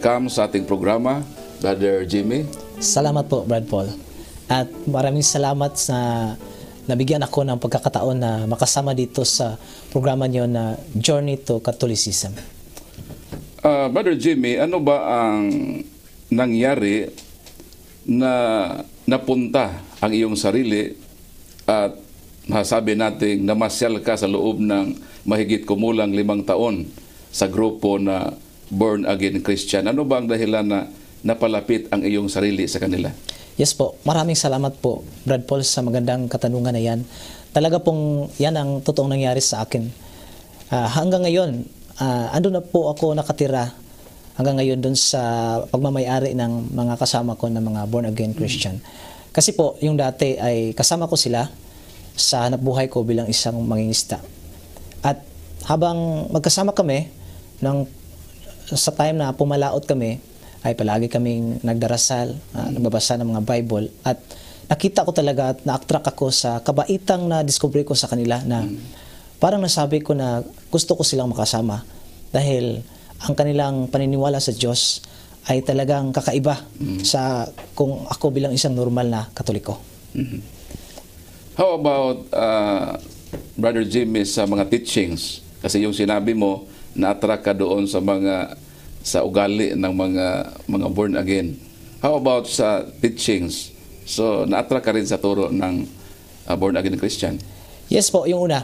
welcome sa ating programa, Brother Jimmy. Salamat po, Brad Paul. At maraming salamat sa nabigyan ako ng pagkakataon na makasama dito sa programa niyo na Journey to Catholicism. Brother Jimmy, ano ba ang nangyari na napunta ang iyong sarili at masabi nating namasyal ka sa loob ng mahigit kumulang 5 taon sa grupo na Born Again Christian? Ano ba ang dahilan na napalapit ang iyong sarili sa kanila? Yes po, maraming salamat po, Brad Paul, sa magandang katanungan na yan. Talaga pong yan ang totoong nangyari sa akin. Hanggang ngayon, andun na po ako nakatira hanggang ngayon dun sa pagmamayari ng mga kasama ko na mga Born Again Christian. Kasi po, yung dati ay kasama ko sila sa hanap buhay ko bilang isang mangingisda. At habang magkasama kami, sa time na pumalaot kami, ay palagi kaming nagdarasal, nagbabasa ng mga Bible, at nakita ko talaga at na-attract ako sa kabaitang na discovery ko sa kanila na parang nasabi ko na gusto ko silang makasama dahil ang kanilang paniniwala sa Diyos ay talagang kakaiba sa kung ako bilang isang normal na Katoliko. How about Brother Jimmy sa mga teachings? Kasi yung sinabi mo, na-attract ka doon sa ugali ng mga born again. How about sa teachings? So, na-attract ka rin sa turo ng Born Again Christian? Yes po, yung una.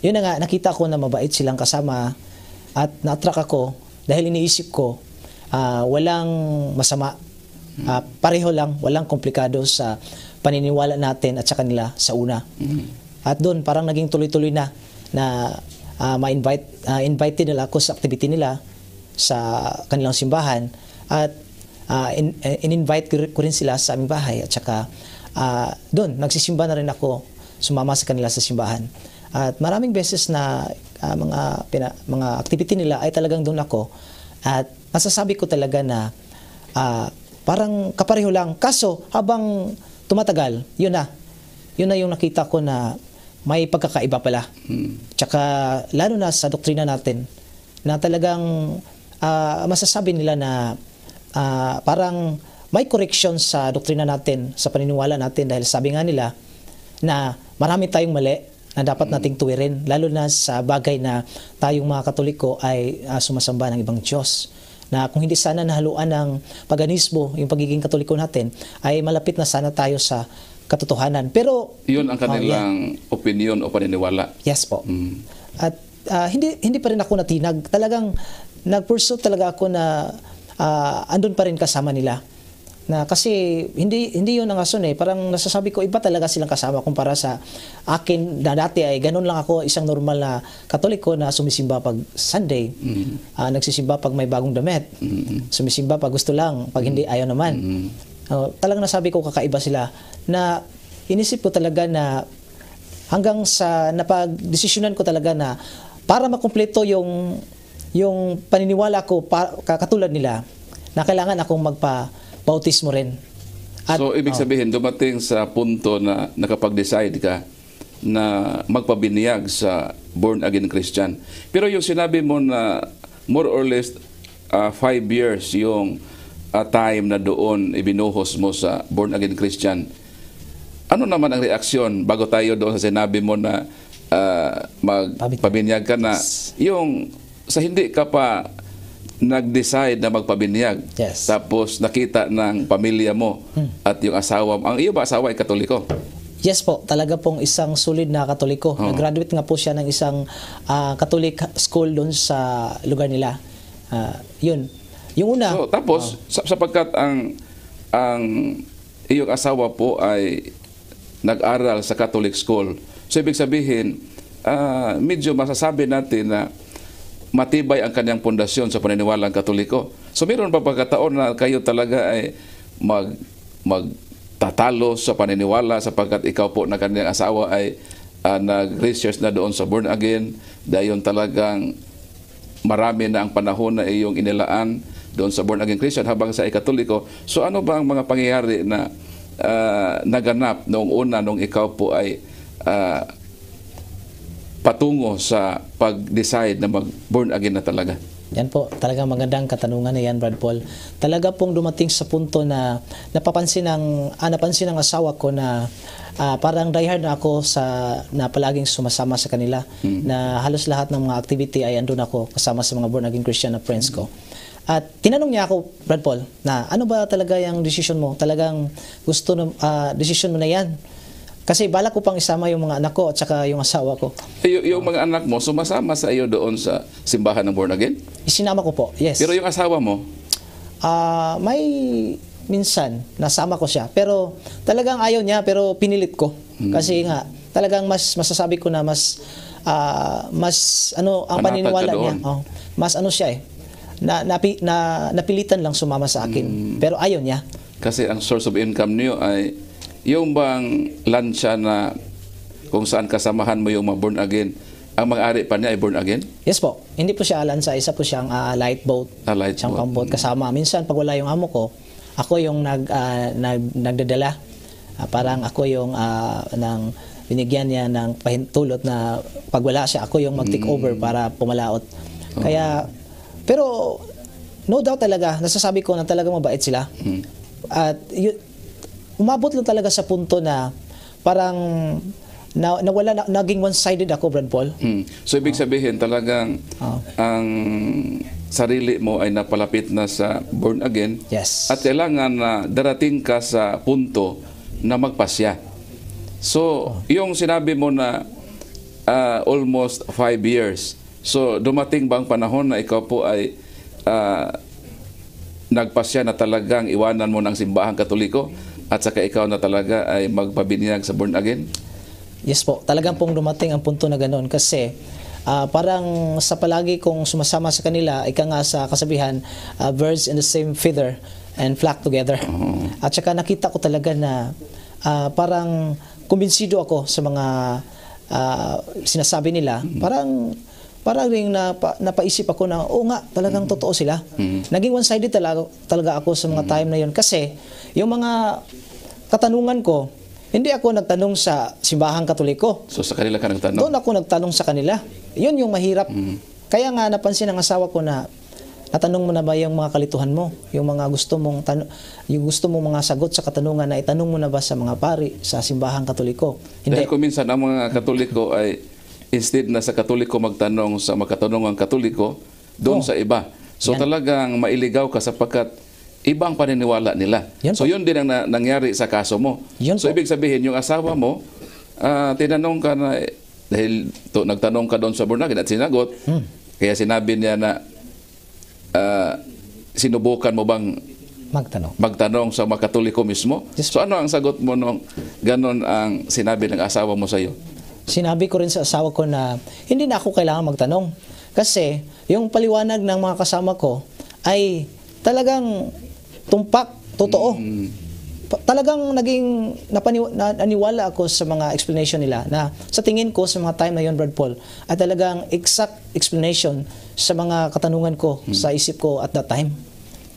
Yun na nga, nakita ko na mabait silang kasama at na-attract ako dahil iniisip ko walang masama. Pareho lang, walang komplikado sa paniniwala natin at sa kanila sa una. At doon, parang naging tuloy-tuloy na invited nila ako sa activity nila sa kanilang simbahan at in-invite ko rin sila sa aming bahay at saka doon nagsisimba na rin ako, sumama sa kanila sa simbahan at maraming beses na mga activity nila ay talagang doon ako at masasabi ko talaga na parang kapareho lang, kaso habang tumatagal yun na yung nakita ko na may pagkakaiba pala. Tsaka lalo na sa doktrina natin na talagang masasabi nila na parang may correction sa doktrina natin, sa paniniwala natin dahil sabi nga nila na marami tayong mali na dapat nating tuwirin lalo na sa bagay na tayong mga Katoliko ay sumasamba ng ibang Diyos. Na kung hindi sana nahaluan ng paganismo yung pagiging Katoliko natin ay malapit na sana tayo sa katotohanan. Pero yun ang kanilang opinion o paniniwala. Yes po. At hindi pa rin ako natinag. Talagang nag-pursue talaga ako na andun pa rin kasama nila. Na kasi hindi yun ang ason eh. Parang nasasabi ko iba talaga silang kasama kumpara sa akin na dati ay ganun lang ako, isang normal na Katoliko na sumisimba pag Sunday. Nagsisimba pag may bagong damit. Sumisimba pag gusto lang, pag hindi ayaw naman. Talagang nasabi ko kakaiba sila na inisip ko talaga na hanggang sa napag-desisyonan ko talaga na para makumpleto yung paniniwala ko katulad nila na kailangan akong magpa-bautismo rin. At, so ibig sabihin dumating sa punto na nakapag-decide ka na magpabiniyag sa Born Again Christian. Pero yung sinabi mo na more or less 5 years yung time na doon ibinuhos mo sa Born Again Christian. Ano naman ang reaksyon bago tayo doon sa sinabi mo na magpabinyag ka na yung sa hindi ka pa nag-decide na magpabinyag. Yes. Tapos nakita ng pamilya mo at yung asawa mo. Ang iyo ba asawa ay Katoliko? Yes po, talaga pong isang solid na Katoliko. Nag-graduate nga po siya ng isang Catholic school doon sa lugar nila. Yun. Yung una. So, tapos sapagkat ang iyong asawa po ay nag-aral sa Catholic school. So ibig sabihin, medyo masasabi natin na matibay ang kanyang pundasyon sa paniniwalang Katoliko. So meron pa pagkataon na kayo talaga ay magtatalo sa paniniwala sapagkat ikaw po na kanyang asawa ay nag-research na doon sa Born Again, dahil talagang marami na ang panahon na iyong inilaan doon sa Born Again Christian habang sa Katoliko. So ano ba ang mga pangyayari na naganap noong una nung ikaw po ay patungo sa pag-decide na mag-born again na talaga? Yan po, talagang magandang katanungan na yan, Brad Paul. Talaga pong dumating sa punto na napansin ng asawa ko na parang diehard na ako na palaging sumasama sa kanila, na halos lahat ng mga activity ay andun ako kasama sa mga born again Christian na friends ko. At tinanong niya ako, Brad Paul, na ano ba talaga yung decision mo? Talagang decision mo na yan? Kasi balak ko pang isama yung mga anak ko at saka yung asawa ko. Yung mga anak mo, sumasama sa iyo doon sa simbahan ng born again? Isinama ko po, yes. Pero yung asawa mo? May minsan, nasama ko siya. Pero talagang ayaw niya, pero pinilit ko. Kasi nga, talagang masasabi ko na mas ang paniniwala niya. Mas siya napilitan lang sumama sa akin. Pero ayaw niya. Kasi ang source of income niyo ay yung bang lansya na kung saan kasamahan mo yung mga born again, ang mag-ari pa niya ay born again? Yes po. Hindi po siya lansa, isa po siyang light boat. Light siyang boat. pamboat kasama. Minsan pag wala yung amo ko, ako yung nagdadala. Parang ako yung binigyan niya ng pahintulot na pag wala siya, ako yung mag-take over para pumalaot. Kaya, pero no doubt talaga, nasasabi ko na talaga mabait sila. At umabot lang talaga sa punto na parang naging one-sided ako, Brad Paul. So ibig sabihin talagang ang sarili mo ay napalapit na sa born again. Yes. At kailangan na darating ka sa punto na magpasya. So yung sinabi mo na almost 5 years. So dumating ba ang panahon na ikaw po ay nagpasya na talagang iwanan mo ng simbahang Katoliko? At saka ikaw na talaga ay magpabinyag sa born again? Yes po, talagang pong dumating ang punto na ganoon kasi parang sa palagi kong sumasama sa kanila, ika nga sa kasabihan, birds in the same feather and flock together. At saka nakita ko talaga na parang kumbinsido ako sa mga sinasabi nila. Parang ring napaisip ako na, nga, talagang totoo sila. Naging one-sided talaga ako sa mga time na yon kasi yung mga katanungan ko, hindi ako nagtanong sa simbahang Katoliko. So sa kanila ka nagtanong? Doon ako nagtanong sa kanila. Yun yung mahirap. Kaya nga napansin ng asawa ko na natanong mo na ba yung mga kalituhan mo? Yung mga gusto mong mga sagot sa katanungan na itanong mo na ba sa mga pari sa simbahang Katoliko? Hindi. Dahil kung minsan ang mga Katoliko ay instead na sa Katoliko magtanong sa makatanungang Katoliko, doon sa iba. So talagang mailigaw ka sapagkat ibang paniniwala nila. So yun din ang nangyari sa kaso mo. So ibig sabihin, yung asawa mo, tinanong ka na, dahil nagtanong ka doon sa born again at sinagot, kaya sinabi niya na sinubukan mo bang magtanong sa mga Katoliko mismo? So ano ang sagot mo nung ganon ang sinabi ng asawa mo sa iyo? Sinabi ko rin sa asawa ko na hindi na ako kailangan magtanong. Kasi yung paliwanag ng mga kasama ko ay talagang tumpak, totoo. Talagang naging naniwala ako sa mga explanation nila na sa tingin ko sa mga time na yon, Brad Paul, ay talagang exact explanation sa mga katanungan ko sa isip ko at that time.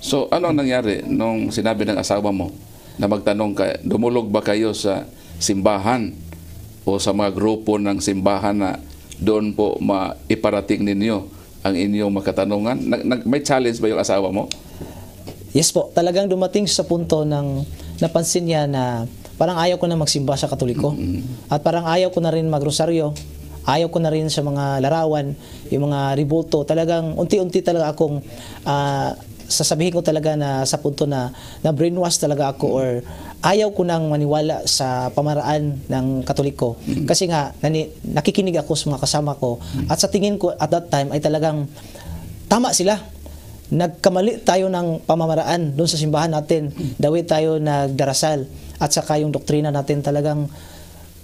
So ano ang nangyari nung sinabi ng asawa mo na magtanong ka, dumulog ba kayo sa simbahan o sa mga grupo ng simbahan na doon po maiparating ninyo ang inyong makatanungan? May challenge ba yung asawa mo? Yes po, talagang dumating sa punto ng napansin niya na parang ayaw ko na magsimba sa Katoliko. At parang ayaw ko na rin magrosaryo. Ayaw ko na rin sa mga larawan, yung mga riboto. Talagang unti-unti talaga akong sasabihin ko talaga na sa punto na brainwash talaga ako or ayaw ko nang maniwala sa pamaraan ng Katoliko. Kasi nga, nakikinig ako sa mga kasama ko. At sa tingin ko at that time ay talagang tama sila. Nagkamali tayo ng pamamaraan doon sa simbahan natin. Dawi tayo nagdarasal. At saka yung doktrina natin talagang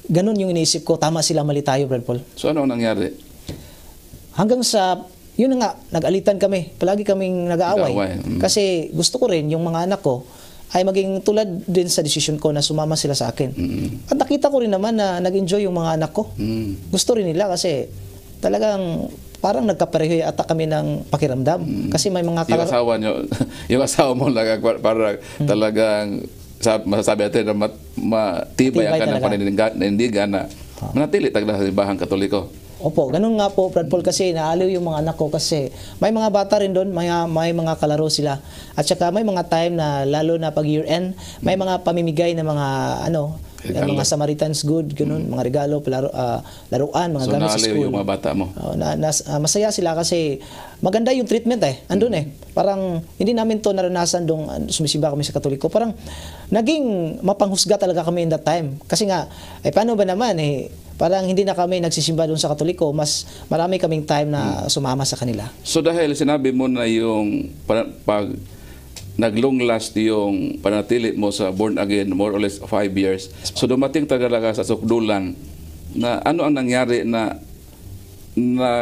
ganun yung iniisip ko. Tama sila, mali tayo, Brad Paul. So ano ang nangyari? Hanggang sa, yun nga, nag-alitan kami. Palagi kaming nag-aaway. Kasi gusto ko rin, yung mga anak ko, ay maging tulad din sa desisyon ko na sumama sila sa akin. At nakita ko rin naman na nag-enjoy yung mga anak ko. Gusto rin nila kasi talagang parang nagkapareho ata kami ng pakiramdam. Kasi may mga yung asawa nyo, yung asawa mo parang talagang masasabi natin na matibay ang kanang paninindigan na manatili talaga sa simbahang Katoliko. Opo, ganun nga po, Brad Paul, kasi naaliw yung mga anak ko kasi may mga bata rin doon, may mga kalaro sila. At saka may mga time na lalo na pag year end, may mga pamimigay na mga Regalo. mga Samaritan's good, ganun, mga regalo, laruan, mga So gamit sa naaliw school. yung mga bata mo. Masaya sila kasi maganda yung treatment andun Parang hindi namin to naranasan dong sumisimba kami sa Katoliko. Parang naging mapanghusga talaga kami in that time. Kasi nga, paano ba naman parang hindi na kami nagsisimba doon sa Katoliko, mas marami kaming time na sumama sa kanila. So dahil sinabi mo na yung pag nag-long last yung panatili mo sa born again, more or less 5 years. So dumating talaga sa sukdulan na ano ang nangyari na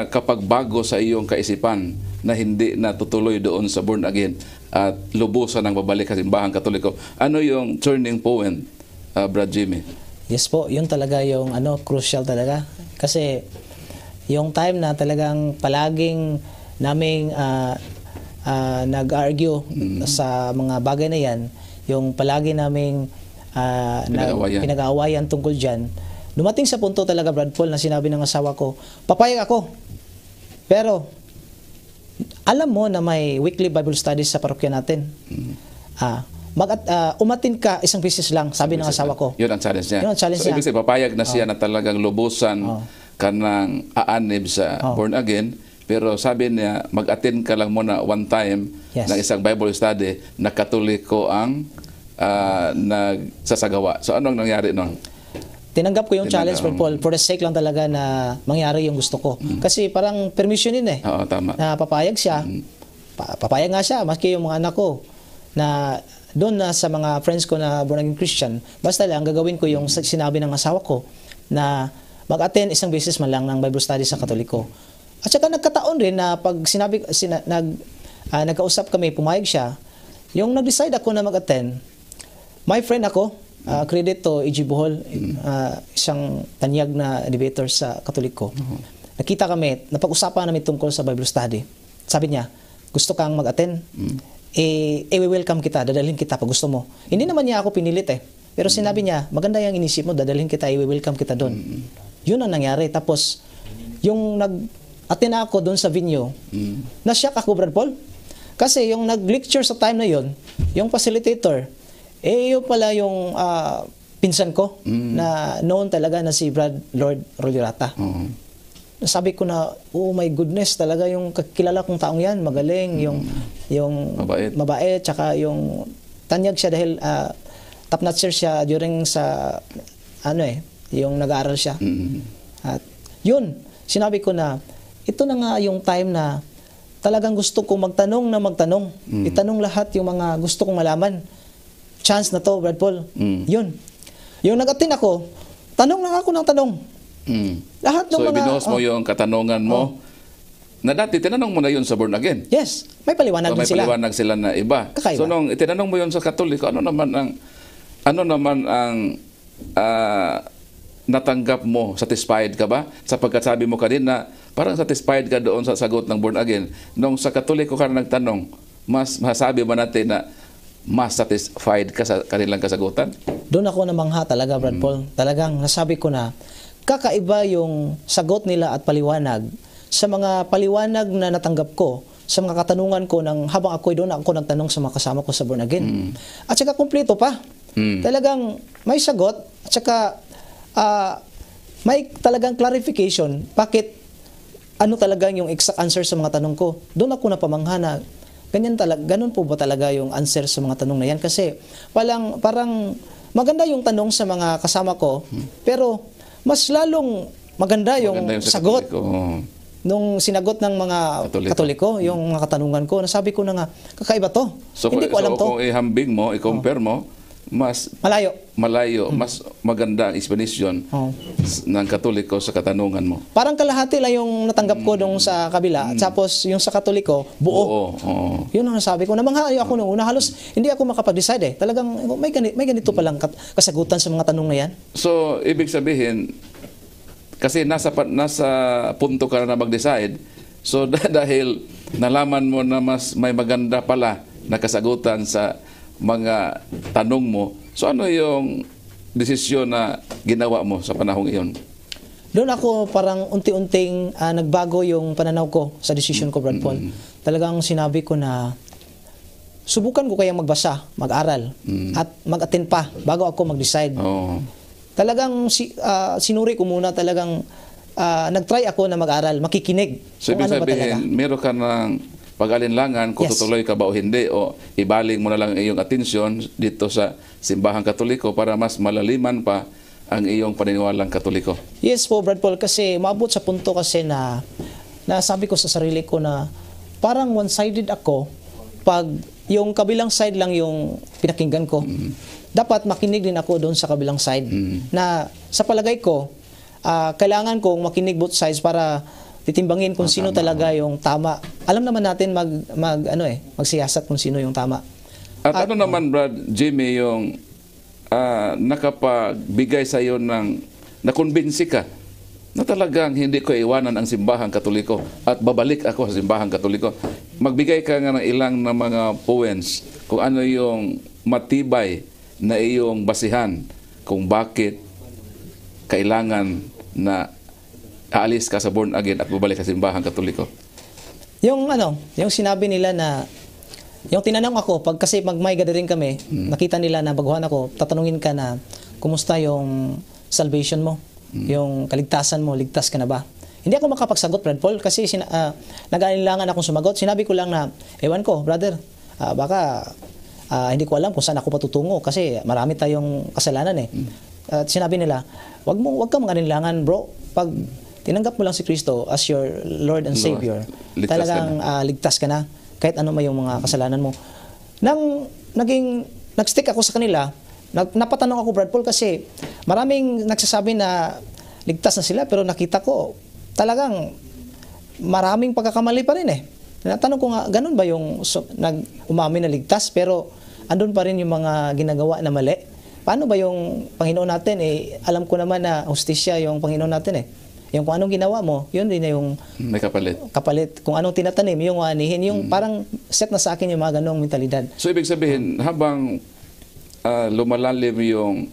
kapag bago sa iyong kaisipan na hindi na tutuloy doon sa born again at lubusan ang babalik sa simbahang Katoliko. Ano yung turning point, Brad Jimmy? Yes po, yun talaga yung crucial talaga. Kasi yung time na talagang palaging naming nag-argue sa mga bagay na yan, yung palagi naming pinag-aawayan tungkol dyan, dumating sa punto talaga, Brad Paul, na sinabi ng asawa ko, papayag ako. Pero, alam mo na may weekly Bible studies sa parokya natin. Umatin ka isang beses lang, sabi ng asawa ko. Yun ang challenge niya. Yun ang challenge so, niya. ibig sabihin, papayag na siya na talagang lubusan kanang aanib sa born again. Pero sabi niya, mag-attend ka lang muna one time ng isang Bible study na Katoliko ang nagsasagawa. So anong nangyari noon? Tinanggap ko yung challenge, Paul, for the sake lang talaga na mangyari yung gusto ko. Kasi parang permission yun Oo, tama. na papayag siya. Papayag nga siya, maski yung mga anak ko na doon na sa mga friends ko na born again Christian, basta lang gagawin ko yung sinabi ng asawa ko na mag-attend isang beses man lang ng Bible study sa Katoliko. At saka nagkataon rin na pag nagkausap kami, pumayag siya, yung nag-decide ako na mag-attend, my friend ako, credit to E.G. Bohol, isang tanyag na debater sa Katoliko. Nakita kami, napag-usapan namin tungkol sa Bible study. Sabi niya, gusto kang mag-attend? We-welcome kita, dadalhin kita pag gusto mo. Hindi naman niya ako pinilit Pero sinabi niya, maganda yung inisip mo, dadalhin kita, we-welcome kita doon. Yun ang nangyari. Tapos, yung attend ako doon sa venue, na-shock ako, Brad Paul. Kasi yung nag-lecture sa time na yon, yung facilitator, yun pala yung pinsan ko na known talaga na si Brad Lord Rolirata. Sabi ko na, oh my goodness, talaga yung kakilala kong taong yan, magaling, yung mabait, tsaka yung tanyag siya dahil top-notcher siya during sa, yung nag-aaral siya. At yun, sinabi ko na, ito na nga yung time na talagang gusto kong magtanong. Itanong lahat yung mga gusto kong malaman. Chance na to, Brad Paul. Yun. Yung nag-attend ako, tanong lang ako ng tanong. Lahat ng so, mga... So, ibinuhos mo yung katanungan mo na dati tinanong mo na yun sa born again. Yes. May paliwanag din sila. May paliwanag sila na iba. Kakaiba. So, nung itinanong mo yun sa Katoliko, ano naman ang natanggap mo? Satisfied ka ba? Sapagkat sabi mo kanina, parang satisfied ka doon sa sagot ng born again. Nung sa Katoliko ka na nagtanong, mas masabi ba natin na mas satisfied ka sa kanilang kasagutan? Doon ako namangha talaga, Brad Paul. Talagang nasabi ko na kakaiba yung sagot nila at paliwanag sa mga paliwanag na natanggap ko, sa mga katanungan ko habang doon ako nagtanong sa mga kasama ko sa born again. At saka kumpleto pa. Talagang may sagot at saka may talagang clarification bakit ano talaga yung exact answer sa mga tanong ko. Doon ako napamangha na ganun po ba talaga yung answer sa mga tanong na yan? Kasi parang maganda yung tanong sa mga kasama ko, pero mas lalong maganda yung sagot nung sinagot ng mga Katoliko, yung mga katanungan ko. Nasabi ko na nga, kakaiba to. So, hindi ko alam to. Kung ihambing mo, i-compare mo, mas malayo, mas maganda ang explanation ng Katoliko sa katanungan mo. Parang kalahati lang yung natanggap ko nung sa kabila, tapos yung sa Katoliko, buo. Yun ang nasabi ko. Namangha ako nung una, halos hindi ako makapag-decide Talagang may ganito palang kasagutan sa mga tanong na yan. So, ibig sabihin, kasi nasa punto ka na mag-decide, so dahil nalaman mo na mas may maganda pala na kasagutan sa mga tanong mo, so ano yung desisyon na ginawa mo sa panahong iyon? doon ako parang unti-unting nagbago yung pananaw ko sa decision ko, Brad Paul. Talagang sinabi ko na subukan ko kayang magbasa, mag-aral, at mag-attend pa bago ako mag-decide. Oo. Talagang sinuri ko muna, talagang nag-try ako na mag-aral, makikinig. So, ibig sabihin, meron ka ng pag-alinlangan kung Yes. tutuloy ka ba o hindi, o ibaling mo na lang iyong atensyon dito sa simbahang Katoliko para mas malaliman pa ang iyong paniniwalang Katoliko. Yes po, Brad Paul, kasi maabot sa punto kasi na sabi ko sa sarili ko na parang one-sided ako pag yung kabilang side lang yung pinakinggan ko. Dapat makinig din ako doon sa kabilang side. Na sa palagay ko, kailangan kong makinig both sides para titimbangin kung sino talaga yung tama. Alam naman natin magsiyasat kung sino yung tama. At ano naman, Brad Jimmy, yung nakapagbigay sa iyo ng nakonbinsi ka na talagang hindi ko iwanan ang simbahang Katoliko at babalik ako sa simbahang Katoliko. Magbigay ka nga ng ilang na mga points kung ano yung matibay na iyong basihan kung bakit kailangan na aalis ka sa born again at babalik sa simbahang Katoliko. Yung sinabi nila na yung tinanong ako, pag kasi may gathering kami, nakita nila na baguhan ako, tatanungin ka na, kumusta yung salvation mo? Yung kaligtasan mo, ligtas ka na ba? Hindi ako makapagsagot, Brad Paul, kasi nag-aalinlangan akong sumagot. Sinabi ko lang na, ewan ko, brother, baka hindi ko alam kung saan ako patutungo kasi marami tayong kasalanan eh. At sinabi nila, wag kang mag-alinlangan, bro. Pag tinanggap mo lang si Kristo as your Lord and Savior, talagang ligtas ka na. Kahit ano may yung mga kasalanan mo. Nang nag-stick ako sa kanila, napatanong ako, Brad Paul, kasi maraming nagsasabi na ligtas na sila, pero nakita ko talagang maraming pagkakamali pa rin eh. Natanong ko nga, ganun ba yung umamin na ligtas, pero andun pa rin yung mga ginagawa na mali? Paano ba yung Panginoon natin eh? Alam ko naman na hustisya yung Panginoon natin eh. Yung kung anong ginawa mo, yun din na yung may kapalit. Kung anong tinatanim, yung anihin, yung parang set na sa akin yung mga ganong mentalidad. So, ibig sabihin, habang lumalalim yung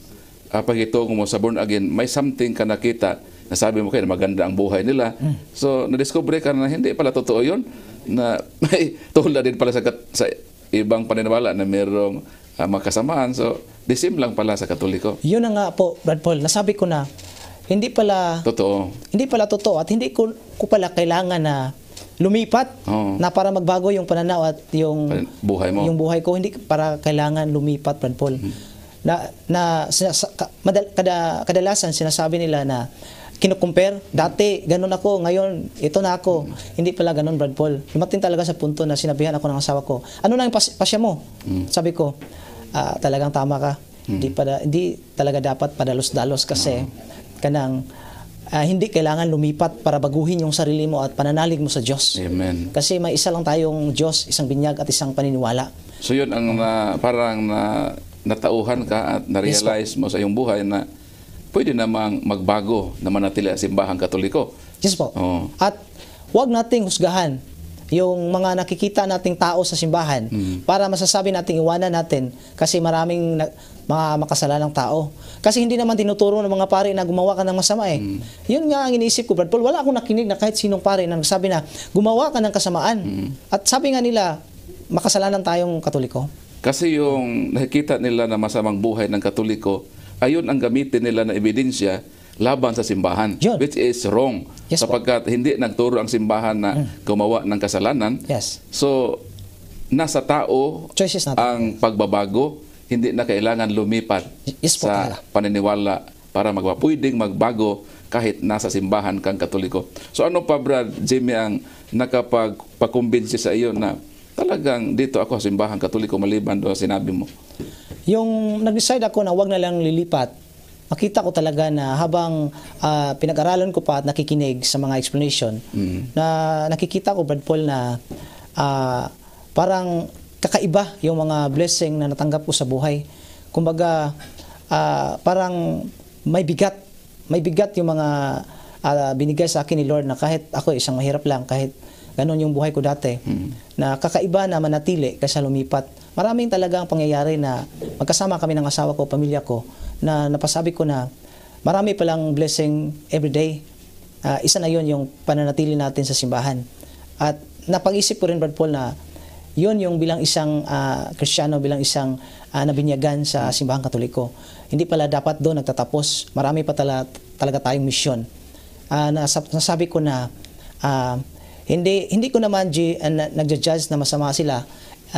paghitungo mo sa born again, may something ka nakita na sabi mo kayo na maganda ang buhay nila. So, nadiscover ka na hindi pala totoo yun, na may tulad din pala sa ibang paniniwala na mayroong makasamaan. So, the same lang pala sa Katoliko. Yun na nga po, Brad Paul, nasabi ko na hindi pala totoo at hindi ko pala kailangan na lumipat na para magbago yung pananaw at yung buhay mo. Yung buhay ko, hindi para kailangan lumipat, Brad Paul. Kadalasan sinasabi nila na kinukumpare, dati ganun ako, ngayon ito na ako. Hindi pala ganun, Brad Paul. Lumating talaga sa punto na sinabihan ako ng asawa ko, ano na yung pasya mo? Sabi ko, talagang tama ka. Hindi talaga dapat padalos-dalos kasi hindi kailangan lumipat para baguhin yung sarili mo at pananalig mo sa Diyos. Amen. Kasi may isa lang tayong Diyos, isang binyag at isang paniniwala. So yun ang parang natauhan ka at na-realize mo sa iyong buhay na pwede namang magbago na manatili sa simbahang Katoliko. Yes po. At huwag nating husgahan yung mga nakikita nating tao sa simbahan para masasabi nating iwanan natin kasi maraming mga makasalanang tao. Kasi hindi naman tinuturo ng mga pare na gumawa ka ng masama eh. Yun nga ang iniisip ko, Brad Paul. Wala akong nakinig na kahit sinong pare na nagsabi na gumawa ka ng kasamaan. At sabi nga nila, makasalanan tayong Katoliko. Kasi yung nakikita nila na masamang buhay ng Katoliko, ayun ang gamitin nila na ebidensya laban sa simbahan, which is wrong. Yes, sapagkat hindi nagturo ang simbahan na gumawa ng kasalanan. Yes. So, nasa tao choices natin. Ang pagbabago, hindi na kailangan lumipat sa paniniwala para pwedeng magbago kahit nasa simbahan kang Katoliko. So ano pa, Brad Jimmy, ang nakapagpakumbinsi sa iyo na talagang dito ako sa simbahan Katoliko maliban doon sinabi mo? Yung nag-decide ako na wag na lang lilipat, makita ko talaga na habang pinag-aralan ko pa at nakikinig sa mga explanation, na nakikita ko, Brad Paul, na parang kakaiba yung mga blessing na natanggap ko sa buhay. Kumbaga, parang may bigat yung mga binigay sa akin ni Lord na kahit ako isang mahirap lang, kahit ganun yung buhay ko dati, na kakaiba na manatili kaysa lumipat. Maraming talagang pangyayari na magkasama kami ng asawa ko, pamilya ko, na napasabi ko na marami palang blessing everyday isa na yon yung pananatili natin sa simbahan. At napag-isip ko rin, Brad Paul, na yun yung bilang isang Kristiyano, bilang isang nabinyagan sa simbahang Katoliko. Hindi pala dapat doon nagtatapos. Marami pa talaga tayong misyon. Nasabi ko na hindi ko naman nagja-judge na masama sila.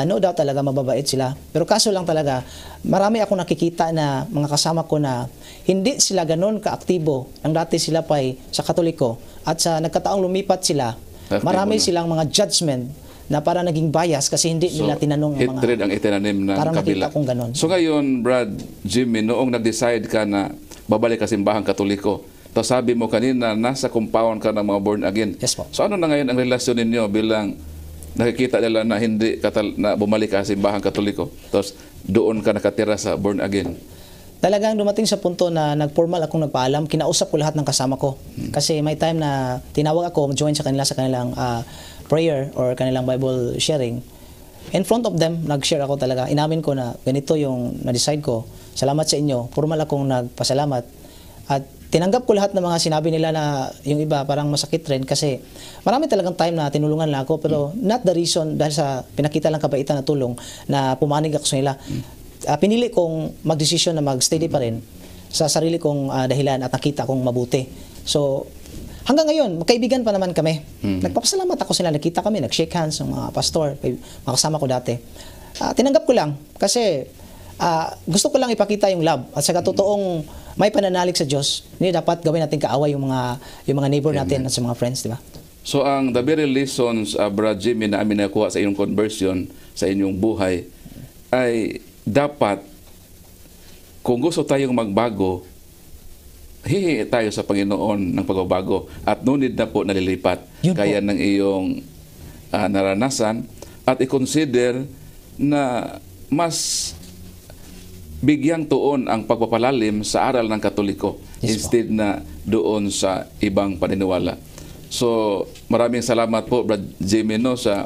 No doubt talaga mababait sila. Pero kaso lang talaga, marami akong nakikita na mga kasama ko na hindi sila ganoon kaaktibo nang dati sila pa sa Katoliko. At sa nagkataong lumipat sila, marami silang mga judgment na para naging bias kasi hindi nila tinanong ang mga... hatred ang itinanim ng parang kabila. nakita kong ganon. So ngayon, Brad Jimmy, noong nag-decide ka na babalik ka simbahang Katoliko, tapos sabi mo kanina, nasa compound ka ng mga born again. Yes po. So ano na ngayon ang relasyon ninyo bilang nakikita nila na hindi na bumalik ka sa simbahang Katoliko, tapos doon ka nakatira sa born again? Talagang dumating sa punto na nag-formal akong nagpaalam, kinausap ko lahat ng kasama ko. Kasi may time na tinawag ako, join sa kanilang prayer or kanilang Bible sharing. In front of them, nag-share ako talaga. Inamin ko na ganito yung na-decide ko. Salamat sa inyo. Formal akong nagpasalamat. At tinanggap ko lahat ng mga sinabi nila na yung iba parang masakit rin kasi marami talagang time na tinulungan lang ako pero not the reason dahil sa pinakita lang kabaitan na tulong na pumanig ako sa nila. Pinili kong magdesisyon na mag-steady pa rin sa sarili kong dahilan at nakita kong mabuti. So, hanggang ngayon, magkaibigan pa naman kami. Nagpapasalamat ako sila, nakita kami, nag-shake hands ng mga pastor, mga kasama ko dati. Tinanggap ko lang kasi gusto ko lang ipakita yung love at sa totoong may pananalig sa Diyos, hindi dapat gawin natin kaaway yung mga neighbor natin at sa mga friends, di ba? So ang the very lessons, Brad Jimmy, na amin nakuha sa inyong conversion, sa inyong buhay, ay dapat, kung gusto tayong magbago, hihingi tayo sa Panginoon ng pagbabago at no need na po nalilipat kaya ng iyong naranasan at i-consider na mas bigyang tuon ang pagpapalalim sa aral ng Katoliko instead na doon sa ibang paniniwala. So, maraming salamat po, Brad Jimmy, sa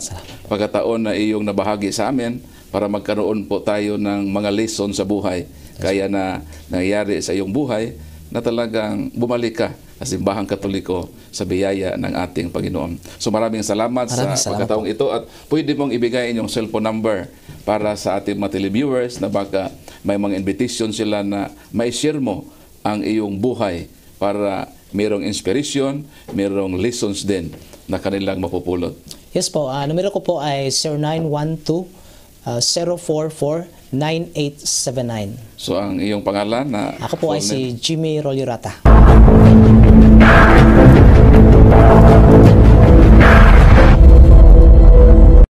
pagkataon na iyong nabahagi sa amin para magkaroon po tayo ng mga lesson sa buhay. Kaya na nangyayari sa iyong buhay na talagang bumalik ka sa simbahang Katoliko sa biyaya ng ating Panginoon. So maraming salamat sa pagkataong ito at pwede mong ibigay inyong cellphone number para sa ating mga televiewers na baka may mga invitation sila na mai-share mo ang iyong buhay para mayroong inspiration, mayroong lessons din na kanilang mapupulot. Yes po, numero ko po ay 0912-044-9879. So ang iyong pangalan na... Ako po ay si Jimmy Rolyorata.